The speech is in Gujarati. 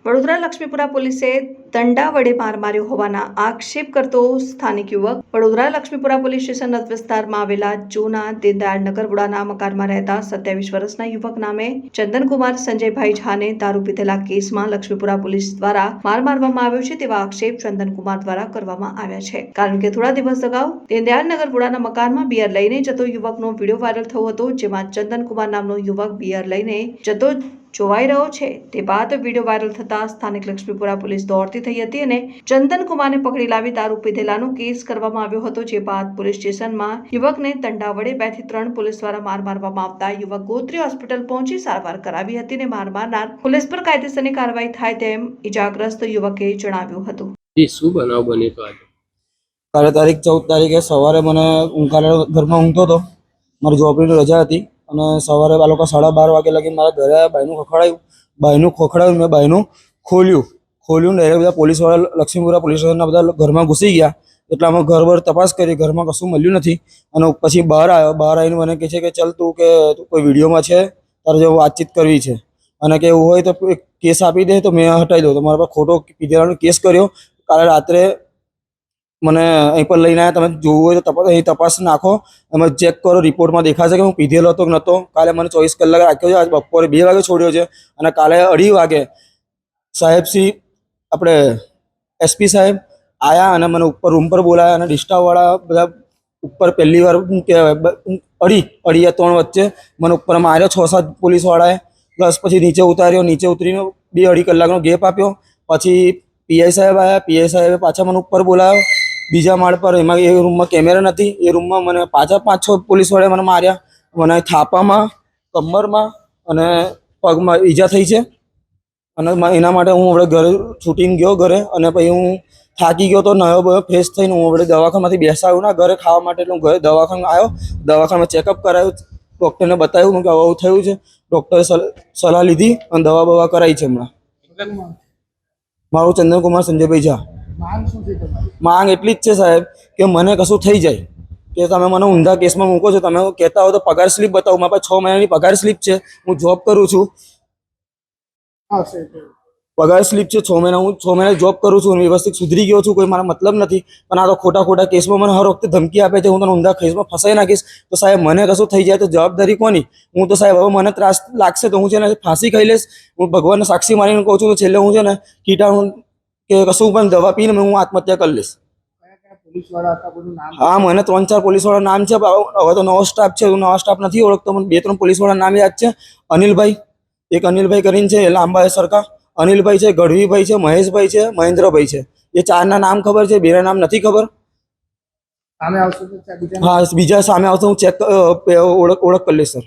વડોદરા લક્ષ્મીપુરા પોલીસે દંડા વડે માર માર્યો હોવાના આક્ષેપ કરતો સ્થાનિક યુવક વડોદરા લક્ષ્મીપુરા પોલીસ સ્ટેશન વિસ્તારમાં આવેલા જૂના દીનદયાળ નગર વડાના મકાનમાં રહેતા 27 વર્ષના યુવક નામે ચંદનકુમાર સંજયભાઈ ઝાને દારૂ પીધેલા કેસમાં લક્ષ્મીપુરા પોલીસ દ્વારા માર મારવામાં આવ્યો છે તેવા આક્ષેપ ચંદનકુમાર દ્વારા કરવામાં આવ્યા છે। કારણ કે થોડા દિવસ અગાઉ દીનદયાળ નગર વડાના મકાનમાં બિયર લઈને જતો યુવકનો વિડીયો વાયરલ થયો હતો, જેમાં ચંદનકુમાર નામનો યુવક બિયર લઈને જતો જોવાઈ રહ્યો છે। તે બાદ વિડીયો વાયરલ થતા સ્થાનિક લક્ષ્મીપુરા પોલીસ દોડતી થઈ હતી અને ચંદનકુમારને પકડી લાવી દારૂ પીધેલાનો કેસ કરવામાં આવ્યો હતો। જે બાદ પોલીસ સ્ટેશનમાં યુવકને દંડા વડે 2 થી 3 પોલીસ દ્વારા માર મારવામાં આવતા યુવક ગોત્રી હોસ્પિટલ પહોંચી સારવાર કરાવી હતી અને માર મારનાર પોલીસ પર કાયદેસરની કાર્યવાહી થાય તેમ ઇજાગ્રસ્ત યુવકે જણાવ્યું હતું। શું બનાવ બન્યો તો આજે? કાલે તારીખ 14 તારીખે સવારે મને ઘરમાં ઊંઘતો હતો, મારી જોબની રજા હતી અને સવારે આ લોકો 12:30 વાગે લગી મારા ઘરે બાયનું ખોખડાયું મેં બાયનું ખોલ્યું ને બધા પોલીસવાળા લક્ષ્મીપુરા પોલીસ સ્ટેશનના બધા ઘરમાં ઘૂસી ગયા। એટલે અમે ઘર તપાસ કરી, ઘરમાં કશું મળ્યું નથી અને પછી બહાર આવીને મને કહે છે કે ચાલ તું કે કોઈ વિડીયોમાં છે, તારે જો વાતચીત કરવી છે અને કે એવું હોય તો કેસ આપી દે તો મેં હટાવી દઉં। તો મારા પર ખોટો પીધેલાનો કેસ કર્યો। કાલે રાત્રે મને અહીં પર લઈને આવ્યા, તમે જોવું હોય તો અહીં તપાસ નાખો, તમે ચેક કરો, રિપોર્ટમાં દેખાશે કે હું પીધેલો હતો કે નહોતો। કાલે મને 24 કલાક રાખ્યો છે, આજ બપોરે 2 વાગે છોડ્યો છે અને કાલે 2:30 વાગે સાહેબશ્રી આપણે એસપી સાહેબ આવ્યા અને મને ઉપર રૂમ પર બોલાયા અને ડિસ્ટાફવાળા બધા ઉપર પહેલી વાર અઢી 3 વચ્ચે મને ઉપર માર્યો 6-7 પોલીસવાળાએ, પ્લસ પછી નીચે ઉતાર્યો, નીચે ઉતરીને 2-2.5 કલાકનો ગેપ આપ્યો। પછી પીઆઈ સાહેબ આવ્યા, પીઆઈ સાહેબે પાછા મને ઉપર બોલાવ્યો બીજા માળ પર। એમાં એ રૂમમાં કેમેરા નથી, એ રૂમમાં મને પાછા 5-6 પોલીસવાળાએ મને માર્યા। મને થાપામાં, કમરમાં અને પગમાં ઈજા થઈ છે અને એના માટે હું હવે ઘરે છૂટીને ગયો ઘરે અને પછી હું થાકી ગયો તો નયો બયો ફ્રેશ થઈને હું હવે દવાખાનામાંથી બેસાડ્યું ના ઘરે ખાવા માટે, એટલે હું ઘરે દવાખાને આવ્યો, દવાખાનામાં ચેકઅપ કરાવ્યું, ડૉક્ટરને બતાવ્યું કે આવું થયું છે, ડૉક્ટરે સલાહ લીધી અને દવા કરાવી છે હમણાં। મારું ચંદનકુમાર સંજયભાઈ ઝા। માંગ એટલી જ છે સાહેબ કે મને કશું થઈ જાય કે તમે મને ઊંધા કેસમાં મૂકો છો, તમે કહેતા હો તો પગાર સ્લીપ બતાવો, મારા પાસે 6 મહિનાની પગાર સ્લીપ છે, હું જોબ કરું છું, પગાર સ્લીપ છે 6 મહિના, હું 6 મહિના જોબ કરું છું, વ્યવસ્થિત સુધરી ગયો છું, કોઈ મારા મતલબ નથી। પણ આ તો ખોટા કેસમાં મને હર વખતે ધમકી આપે છે, હું તને ઊંધા કેસમાં ફસાઈ નાખીશ। તો સાહેબ મને કશું થઈ જાય તો જવાબદારી કોની? હું તો સાહેબ હવે મને ત્રાસ લાગશે તો હું છે ને ફાંસી ખાઈ લઈશ। હું ભગવાનને સાક્ષી માનીને કહું છું તો છેલ્લે હું છે ને કીટાણુ કે કશું પણ દવા પીને હું આત્મહત્યા કરી લઈશ। હા, મને 3-4 પોલીસવાળા નામ છે, હવે તો નવો સ્ટાફ છે, નવા સ્ટાફ નથી ઓળખતો, મને 2-3 પોલીસવાળા નામ યાદ છે। અનિલભાઈ, એક અનિલભાઈ કરીને છે, લાંબા સરખા અનિલભાઈ છે, ગઢવીભાઈ છે, મહેશભાઈ છે, મહેન્દ્રભાઈ છે, એ 4ના નામ ખબર છે, 2ના નામ નથી ખબર। હા, બીજા સામે આવશે હું ચેક ઓળખ કરી લઈશ સર।